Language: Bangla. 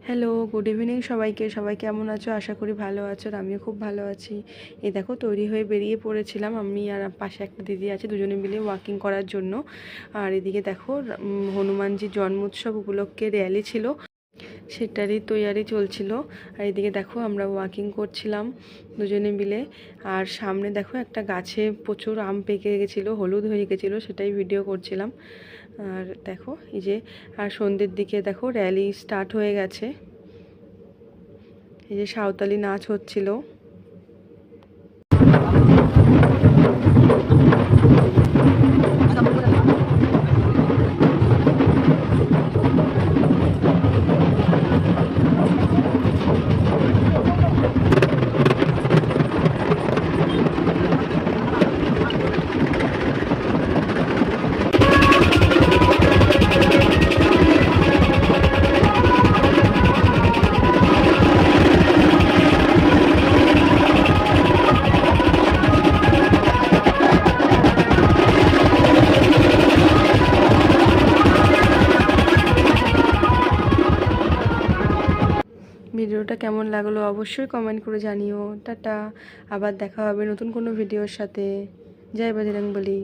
হ্যালো, গুড ইভিনিং সবাইকে। সবাই কেমন আছো? আশা করি ভালো আছো, আর আমিও খুব ভালো আছি। এই দেখো, তৈরি হয়ে বেরিয়ে পড়েছিলাম আমি আর পাশে একটা দিদি আছে, দুজনে মিলে ওয়াকিং করার জন্য। আর এদিকে দেখো, হনুমানজির জন্মোৎসব উপলক্ষে র্যালি ছিল, সেটারই তৈয়ারি চলছিল। আর এদিকে দেখো, আমরা ওয়াকিং করছিলাম দুজনে মিলে। আর সামনে দেখো, একটা গাছে প্রচুর আম পেকে গেছিলো, হলুদ হয়ে গেছিলো, সেটাই ভিডিও করছিলাম। আর দেখো এই যে, আর সন্ধ্যের দিকে দেখো র্যালি স্টার্ট হয়ে গেছে। এই যে সাঁওতালি নাচ হচ্ছিল। ভিডিওটা কেমন লাগলো অবশ্যই কমেন্ট করে জানিও। টাটা, আবার দেখা হবে নতুন কোনো ভিডিওর সাথে। জয় বজরংবলী।